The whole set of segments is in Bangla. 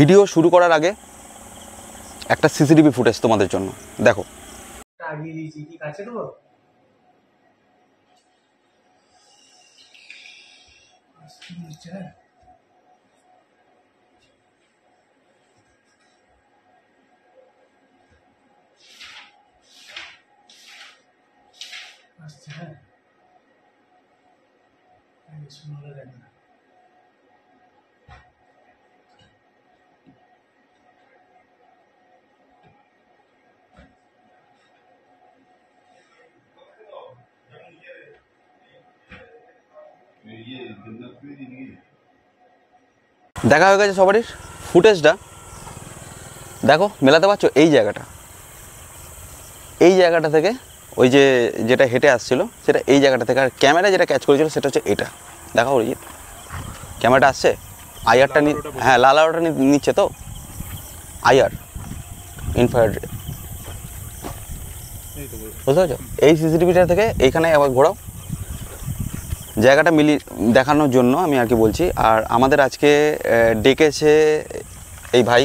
ভিডিও শুরু করার আগে একটা সিসিটিভি ফুটেজ তোমাদের জন্য দেখো। আগিয়ে দিয়েছি কি কাছে দেবো দেখা হয়ে গেছে সবারই ফুটেজটা দেখো, মেলাতে পারছো? এই জায়গাটা থেকে ওই যেটা হেঁটে আসছিল সেটা এই জায়গাটা থেকে, আর ক্যামেরা যেটা ক্যাচ করেছিল সেটা হচ্ছে এটা। দেখো অরিজিৎ, ক্যামেরাটা আসছে, আইআরটা হ্যাঁ লাল আলোটা নিচ্ছে তো, আইআর ইনফ্রারেড, বুঝতে পারছো? এই সিসিটিভিটা থেকে এইখানে আবার ঘোরাও, জায়গাটা দেখানোর জন্য আমি আর কি বলছি। আর আমাদের আজকে ডেকেছে এই ভাই,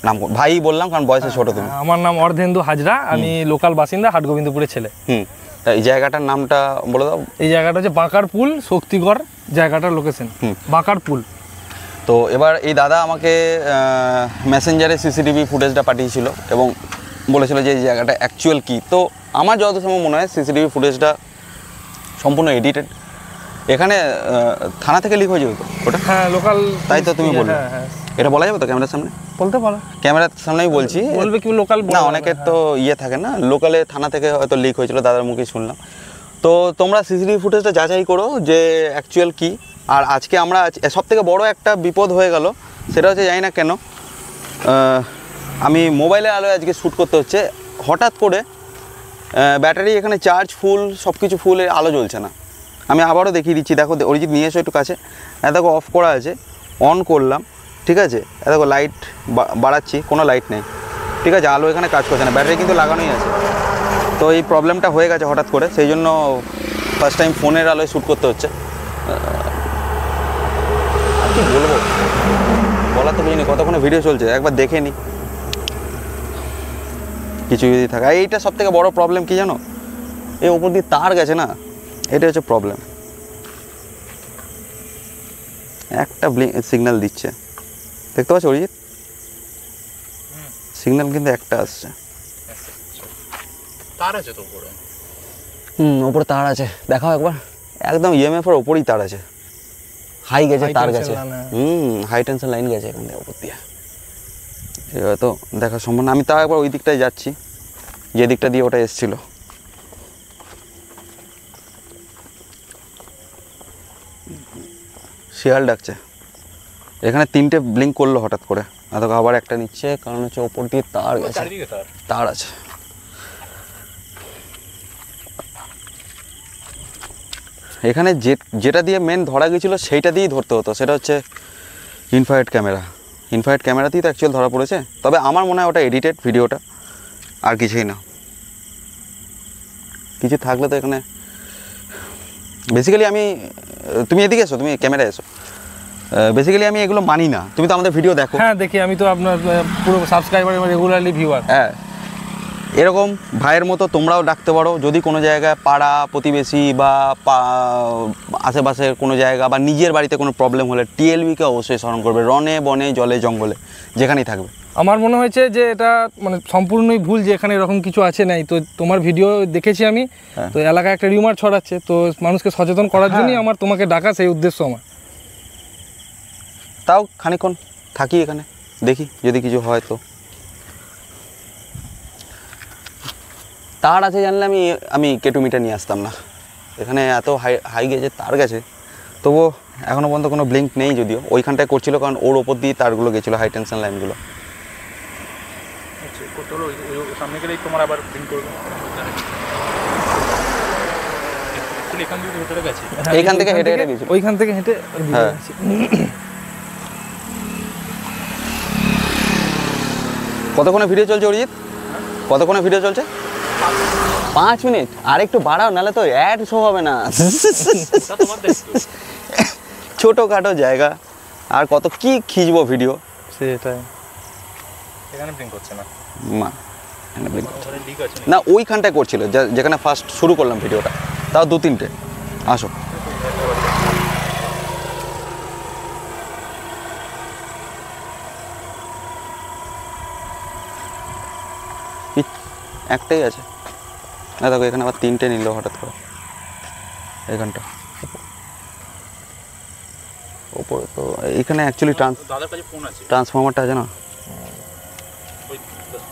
নাম ভাই বললাম কারণ বয়সে ছোট। তুমি? আমার নাম অর্ধেন্দু হাজরা, আমি লোকাল বাসিন্দা, হাটগোবিন্দপুরের ছেলে। এই জায়গাটার নামটা বলে দাও। এই জায়গাটা হচ্ছে বাঁকার পুল, শক্তিগড় জায়গাটার লোকেশন, বাঁকার পুল। তো এবার এই দাদা আমাকে মেসেঞ্জারে সিসিটিভি ফুটেজটা পাঠিয়েছিল এবং বলেছিল যে এই জায়গাটা অ্যাকচুয়াল কী। তো আমার যত সময় মনে হয় সিসিটিভি ফুটেজটা সম্পূর্ণ এডিটেড। এখানে থানা থেকে লিক হয়ে যেত ওটা? হ্যাঁ, লোকাল। তাই তো তুমি বললে? হ্যাঁ। এটা বলা যাবে তো ক্যামেরার সামনে? বলতে পারো। ক্যামেরার সামনেই বলছি। বলবে কি লোকাল? না, অনেকের তো ইয়ে থাকে না, লোকালে থানা থেকে হয়তো লিক হয়েছিল, দাদার মুখে শুনলাম। তো তোমরা সিসিটিভি ফুটেজটা যাচাই করো যে অ্যাকচুয়াল কী। আর আজকে আমরা সবথেকে বড় একটা বিপদ হয়ে গেল, সেটা হচ্ছে জানি না কেন আমি মোবাইলের আলোয় আজকে শ্যুট করতে হচ্ছে। হঠাৎ করে ব্যাটারি এখানে চার্জ ফুল, সব কিছু ফুল, আলো জ্বলছে না। আমি আবারও দেখিয়ে দিচ্ছি, দেখো অরিজিৎ নিয়ে এসো একটু কাছে। দেখো অফ করা আছে, অন করলাম, ঠিক আছে? দেখো লাইট বাড়াচ্ছি, কোনো লাইট নেই, ঠিক আছে? আলো এখানে কাজ করছে না, ব্যাটারি কিন্তু লাগানোই আছে। তো এই প্রবলেমটা হয়ে গেছে হঠাৎ করে, সেই জন্য ফার্স্ট টাইম ফোনের আলোয় শ্যুট করতে হচ্ছে। আর কি বলবো, বলার তো বুঝিনি। কতক্ষণে ভিডিও চলছে একবার দেখে নি, কিছু যদি থাকে। এইটা সব থেকে বড়ো প্রবলেম কী জানো, এই ওপর দিয়ে তার গেছে না, এটা হচ্ছে প্রবলেম। একটা সিগন্যাল দিচ্ছে, দেখতে পাচ্ছ অরিজিৎ? সিগন্যাল কিন্তু একটা আসছে। তার আছে তো উপরে? ওপরে তার আছে, দেখাও একবার। একদম ইএমএফ এর ওপরেই তার আছে, হাই গেছে, তার গেছে। হাই টেনশন লাইন গেছে এখান থেকে ওপর দিয়ে। এবার তো দেখা সম্ভব না। আমি তাও একবার ওই দিকটায় যাচ্ছি, যে দিকটা দিয়ে ওটা এসছিল। শিয়াল ডাকছে এখানে, 3টে ব্লিঙ্ক করলো হঠাৎ করে। আবার একটা নিচ্ছে, কারণ হচ্ছে ওপর দিয়ে তার গেছে, তার আছে। এখানে যেটা দিয়ে মেন ধরা গেছিল সেইটা দিয়েই ধরতে হতো, সেটা হচ্ছে ইনফ্রারেড ক্যামেরা। ইনফ্রারেড ক্যামেরাতেই তো অ্যাকচুয়াল ধরা পড়েছে। তবে আমার মনে হয় ওটা এডিটেড ভিডিওটা, আর কিছুই না। কিছু থাকলে তো এখানে বেসিক্যালি তুমি এদিকে এসো, তুমি ক্যামেরা এসো। বেসিক্যালি আমি এগুলো মানি না, তুমি তো আমাদের ভিডিও দেখো। হ্যাঁ দেখি, আমি তো আপনার পুরো সাবস্ক্রাইবার, রেগুলারলি ভিউয়ার। হ্যাঁ, এরকম ভাইয়ের মতো তোমরাও ডাকতে পারো যদি কোনো জায়গায় পাড়া প্রতিবেশী বা আশেপাশের কোনো জায়গা বা নিজের বাড়িতে কোনো প্রবলেম হলে টিএলবিকে অবশ্যই স্মরণ করবে, রনে বনে জলে জঙ্গলে যেখানেই থাকবে। আমার মনে হয়েছে যে এটা মানে সম্পূর্ণই ভুল, যে এখানে এরকম কিছু আছে নাই। তো তোমার ভিডিও দেখেছি আমি, তো এলাকায় একটা রিউমার ছড়াচ্ছে, তো মানুষকে সচেতন করার জন্যই আমার তোমাকে ডাকা, সেই উদ্দেশ্য আমার। তাও খানিকক্ষণ থাকি এখানে, দেখি যদি কিছু হয়। তো তার আছে জানলে আমি কেটুমিটা নিয়ে আসতাম না। এখানে এত হাই গেছে, তার গেছে, তবুও এখনও পর্যন্ত কোনো ব্লিঙ্ক নেই। যদিও ওইখানটায় করছিল, কারণ ওর ওপর দিয়ে তারগুলো গেছিলো, হাই টেনশন লাইনগুলো। এইখান থেকে হেঁটে হেঁটে গেছিল, ওইখান থেকে হেঁটে। হ্যাঁ, কতক্ষণে ভিডিও চলছে অরিজিৎ? কতক্ষণে ভিডিও চলছে? 5 মিনিট। আর একটু বাড়াও, নাহলে তো অ্যাড শো হবে না। ছোটোখাটো জায়গা, আর কত কি খিঁচবো ভিডিও। সেটাই। এখানে ব্লিঙ্ক করছে না। মা এখানে blink করছে। ওখানে লিক আছে না ওইখানটায় করছিল যেখানে ফার্স্ট শুরু করলাম ভিডিওটা, তাও 2-3টে। আসো একটাই আছে না, দেখো এখানে আবার 3টে নিল হঠাৎ করে এখানটা ওপরে। তো এখানে অ্যাকচুয়ালি দাদার কাছে ফোন আছে। ট্রান্সফরমারটা আছে না, ওই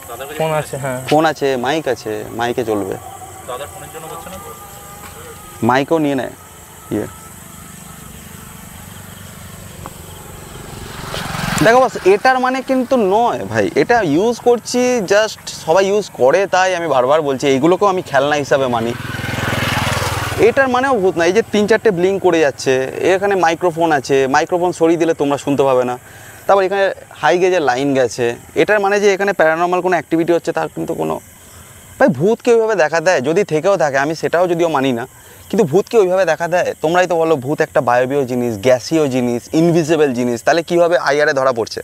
দাদার কাছে ফোন আছে, হ্যাঁ ফোন আছে, মাইক আছে, মাইকে চলবে। দাদার ফোনের জন্য করছে না তো। মাইকও নিয়ে নেয় ইয়ে। দেখো বাস এটার মানে কিন্তু নয় ভাই, এটা ইউজ করছি জাস্ট, সবাই ইউজ করে তাই আমি বারবার বলছি, এইগুলোকেও আমি খেলনা হিসাবে মানি। এটার মানেও ভূত না। এই যে 3-4টে ব্লিঙ্ক করে যাচ্ছে, এখানে মাইক্রোফোন আছে, মাইক্রোফোন সরিয়ে দিলে তোমরা শুনতে পাবে না। তারপর এখানে হাই গেজের লাইন গেছে, এটার মানে যে এখানে প্যারানর্মাল কোনো অ্যাক্টিভিটি হচ্ছে তার কিন্তু কোনো, ভাই ভূতকে ওইভাবে দেখা দেয়? যদি থেকেও থাকে, আমি সেটাও যদিও মানি না, কিন্তু ভূতকে ওইভাবে দেখা দেয়? তোমরাই তো বলো ভূত একটা বায়বীয় জিনিস, গ্যাসীয় জিনিস, ইনভিজিবল জিনিস, তাহলে কীভাবে আইআরে ধরা পড়ছে,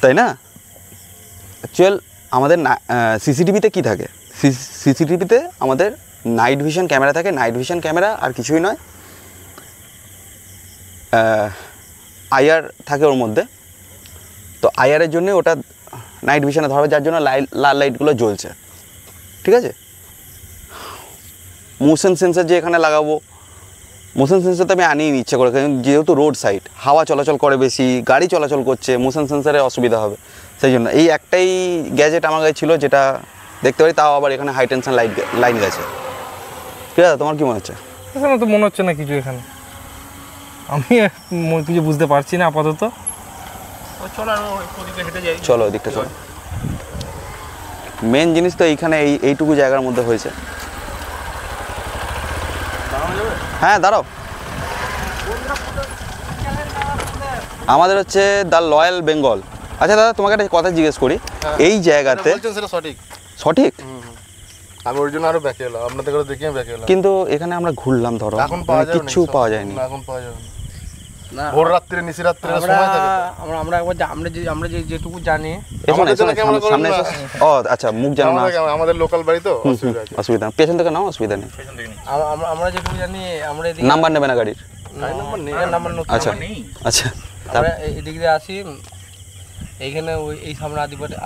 তাই না? অ্যাকচুয়াল আমাদের সিসিটিভিতে কী থাকে? সিসিটিভিতে আমাদের নাইট ভিশন ক্যামেরা থাকে। নাইট ভিশন ক্যামেরা আর কিছুই নয়, আইআর থাকে ওর মধ্যে। তো আইআরের জন্যে ওটা নাইট ভিশনে ধরবে, যার জন্য লাল লাইটগুলো জ্বলছে, ঠিক আছে? মোশন সেন্সর যে এখানে লাগাবো, মোশন সেন্সর তো আমি আনিয়ে ইচ্ছে করে, যেহেতু রোড সাইড, হাওয়া চলাচল করে বেশি, গাড়ি চলাচল করছে, মোশন সেন্সরে অসুবিধা হবে, সেই জন্য এই একটাই গ্যাজেট আমার কাছে ছিল যেটা দেখতে পারি। তাও আবার এখানে হাই টেনশন লাইন গেছে। ঠিক আছে, তোমার কী মনে হচ্ছে? এখানে তো মনে হচ্ছে না কিছু, এখানে আমি কিছু বুঝতে পারছি না আপাতত। চলো আর ওদিকে হেঁটে যাই। চলো ওদিকটা চলো। মেন জিনিস তো এইখানে এইটুকু জায়গার মধ্যে হয়েছে। হ্যাঁ দাঁড়াও, আমাদের হচ্ছে দ্য রয়্যাল বেঙ্গল। আচ্ছা দাদা, তোমাকে একটা কথা জিজ্ঞেস করি, এই জায়গাতে সেটা সঠিক সঠিক, আমি ওর জন্য আরো ব্যাকে এলাম, আপনাদের করে দেখি আমি ব্যাকে এলাম। কিন্তু এখানে আমরা ঘুরলাম, ধরো এখন পাওয়া যাবে কিচ্ছু পাওয়া যায়নি। এখন পাওয়া যাবে না, ভোর রাত্রে নিশি রাত্রে সময় থাকে তো। আমরা একবার আমরা যেটুকু জানি এসো না, এসো না, ক্যামেরা সামনে এসো। ও আচ্ছা, মুখ জানো না, আমাদের লোকাল বাড়ি তো অসুবিধা আছে। অসুবিধা নেই, পেছন থেকে নাও, অসুবিধা নেই। পেছন থেকে নিই। আমরা যেটুকু জানি, আমরা এদিকে নাম্বার নেবে না গাড়ির? নাম্বার নেই। নাম্বার নতুন আচ্ছা নেই। আচ্ছা, আমরা এদিক দিয়ে আসি, এইখানে ওই এই সামনে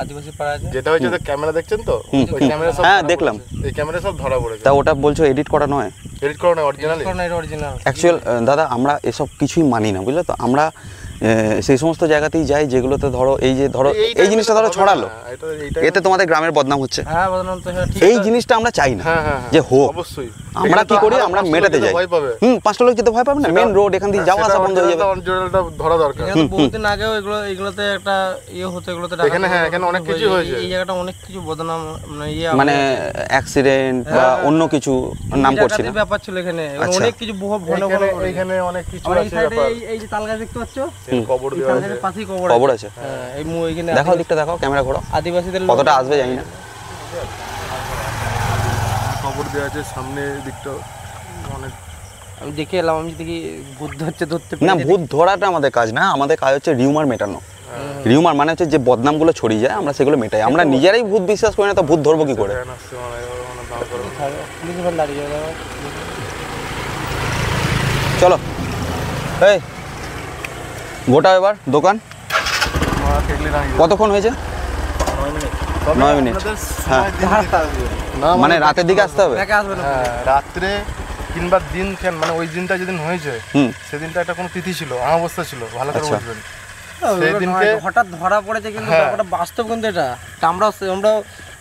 আদিবাসী পাড়া আছে। যেটা হচ্ছে যে ক্যামেরা দেখছেন তো, হুম, ওই হুম। ক্যামেরা সব হ্যাঁ, ধরা দেখলাম। পড়েছে। এই ক্যামেরা সব ধরা পড়েছে। তা ওটা বলছো এডিট করা নয়? এডিট করো না অরিজিনালি। অরিজিনাল অ্যাকচুয়াল দাদা, আমরা এসব কিছুই মানি না, বুঝলে তো? আমরা সেই সমস্ত জায়গাতেই যাই যেগুলোতে ধরো এই জিনিসটা ধরো ছড়ালো, এতে তোমাদের গ্রামের বদনাম হচ্ছে। হ্যাঁ, বদনাম তো ঠিক। এই জিনিসটা আমরা চাই না হ্যাঁ হ্যাঁ যে হোক। অবশ্যই। আমরা কি করি, আমরা মেটাতে যাই। ভয় পাবে। 5টা লোক যেতে ভয় পাবে না, মেন রোড, এখান থেকে যাওয়া আসা বন্ধ হয়ে যাবে। অরিজিনালটা ধরা দরকার। এখানে তো বহুদিন আগেও এগুলোতে একটা হতো, এগুলোতে ডাকাতি এখানে হ্যাঁ, এখানে অনেক কিছু হয়েছে। এই জায়গাটা অনেক কিছু বদনাম, মানে অ্যাক্সিডেন্ট বা অন্য কিছু নাম করছি না। ব্যাপার ছিল এখানে, আচ্ছা। অনেক কিছু এখানে অনেক কিছু এই আছে সাইডে ব্যাপার। এই যে তাল গাছ দেখতে পাচ্ছ, কবর এই দেওয়া তাল আছে। গাছের পাশেই খবর আছে, হ্যাঁ, এই এখানে দেখাও দিকটা, দেখাও, ক্যামেরা ঘোরো, আদিবাসীদের কতটা আসবে জানি না। কবর দেওয়া আছে সামনে দিকটা অনেক। আমি দেখে এলাম, আমি দেখি বুদ্ধ হচ্ছে ধরতে না, ভূত ধরাটা আমাদের কাজ না, আমাদের কাজ হচ্ছে রিউমার মেটানো। রিউমার মানে হচ্ছে যে বদনামগুলো ছড়িয়ে যায়, আমরা সেগুলো মেটাই। আমরা নিজেরাই ভূত বিশ্বাস করি না, তো ভূত ধরবো কি করে? ফ্যান আসছে মানে দাম করো। পুলিশ ওখানে দাঁড়িয়ে যাবে। চলো এই গোটা এবার দোকান। মা কেগলি না কতক্ষণ হয়েছে? 9 মিনিট। হ্যাঁ, না মানে রাতের দিকে আসতে হবে। দেখে আসবে না। হ্যাঁ, রাত্রে কিংবা দিন কেন, মানে ওই দিনটা যেদিন হয়েছে হুম, সেদিনটা একটা কোনো তিথি ছিল, অমাবস্যা ছিল, ভালো করে আচ্ছা। বুঝবেন। সেই দিনকে হঠাৎ ধরা পড়েছে, কিন্তু হ্যাঁ। ব্যাপারটা বাস্তব, কিন্তু এটা আমরাও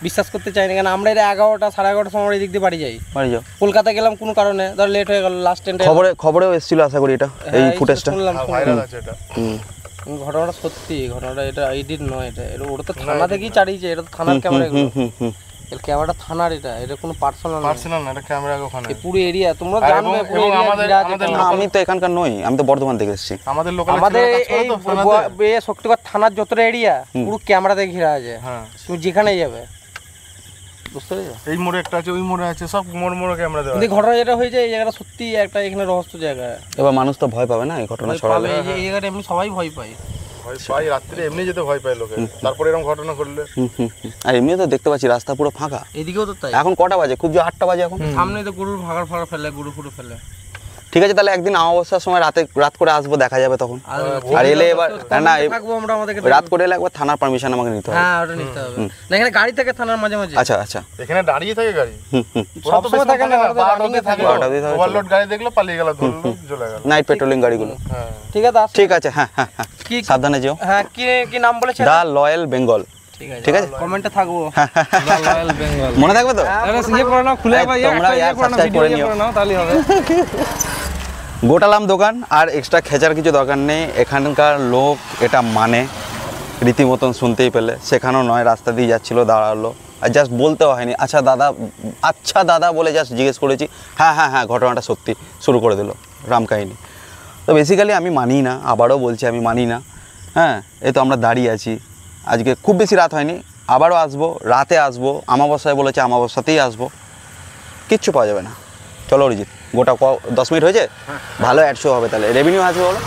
বিশ্বাস করতে চাই না। কেন আমরা এটা 11টা 11:30 সময় এই দিক দিয়ে বাড়ি যাই। বাড়ি যাও। কলকাতা গেলাম কোনো কারণে, ধর লেট হয়ে গেল, লাস্ট ট্রেনটা খবরেও এসেছিল আশা করি এটা, এই ফুটেজটা। শুনলাম। ভাইরাল আছে এটা। হুম, ঘটনাটা সত্যি, ঘটনাটা এটা এডিট নয়, ওটা তো থানা থেকেই চালিয়েছে, এটা তো থানার ক্যামেরা, হুম, হুম, হুম। এর ক্যামেরাটা থানার, এটা কোনো পার্সোনাল না। পার্সোনাল না, এটা ক্যামেরা ওখানে। এই পুরো এরিয়া তোমরা আর জানবে, এবং- পুরো এবং area আমাদের- বিরাট আমাদের এটা। না, আমি তো এখানকার নই, আমি তো বর্ধমান থেকে এসেছি। আমাদের লোকাল আমাদের এই থানাতে। শক্তিগড় থানার যতটা এরিয়া পুরো ক্যামেরাতে ঘেরা আছে, হ্যাঁ, তুমি যেখানেই যাবে, বুঝতে পেরেছো? এই মোড়ে একটা আছে, ওই মোড়ে আছে, সব মোড়ে ক্যামেরা দেওয়া কিন্তু আছে। ঘটনা যেটা হয়েছে, এই জায়গাটা সত্যি একটা এখানে রহস্য জায়গা। এবার মানুষ তো ভয় পাবে না এই ঘটনা ছড়ালে। এই জায়গাটা এমনি সবাই ভয় পায়। ভয় পাই, রাত্রে এমনি যেতে ভয় পায় লোকে, তারপরে এরকম ঘটনা ঘটলে। আর এমনি তো দেখতে পাচ্ছি রাস্তা পুরো ফাঁকা। এদিকেও তো তাই, এখন কটা বাজে? খুব যে 8টা বাজে এখন। সামনে তো গরুর ভাগাড় ফাগাড় ফেলে, গরু ফুরু ফেলে। ঠিক আছে, তাহলে একদিন অমাবস্যার সময় রাত করে আসবো, দেখা যাবে তখন। আর এলে এবার না থাকবো আমরা, আমাদেরকে রাত করে এলে একবার থানার পারমিশন আমাকে নিতে হবে। হ্যাঁ ওটা নিতে হবে। না এখানে গাড়ি থাকে থানার মাঝে মাঝে। আচ্ছা আচ্ছা। এখানে দাঁড়িয়ে থাকে গাড়ি, সবসময় থাকে না, বারোটাতে থাকে। বারোটা অবধি থাকে। ওভারলোড গাড়ি দেখলো পালিয়ে গেল, ধরলো চলে গেল। নাইট পেট্রোলিং গাড়িগুলো। হ্যাঁ ঠিক আছে, আসছি। ঠিক আছে, হ্যাঁ হ্যাঁ হ্যাঁ, কি সাবধানে যেও। হ্যাঁ কি কি নাম বলেছে? দা লয়াল বেঙ্গল। ঠিক আছে, আছে? কমেন্টে থাকবো। রয়্যাল বেঙ্গল। মনে থাকবে তো? ইয়ে করে নাও, খুলে একবার তোমরা subscribe করে নিও। নাও, তাহলেই হবে। গোটালাম দোকান, আর এক্সট্রা খেচার কিছু দরকার নেই। এখানকার লোক এটা মানে রীতিমতন শুনতেই পেলে, সেখানেও নয়, রাস্তা দিয়ে যাচ্ছিলো, দাঁড়ালো, আর জাস্ট বলতেও হয়নি আচ্ছা দাদা বলে জাস্ট জিজ্ঞেস করেছি, হ্যাঁ হ্যাঁ হ্যাঁ, ঘটনাটা সত্যি, শুরু করে দিল রামকাহিনী। তো বেসিক্যালি আমি মানি না, আবারও বলছি আমি মানি না। হ্যাঁ, এই তো আমরা দাঁড়িয়ে আছি, আজকে খুব বেশি রাত হয়নি, আবারও আসবো, রাতে আসবো, আমাবস্যায় বলেছে আমাবস্যাতেই আসবো, কিচ্ছু পাওয়া যাবে না। চলো অরিজিৎ, গোটা 10 মিনিট হয়েছে, ভালো অ্যাড শো হবে, তাহলে রেভিনিউ আসবে বলো।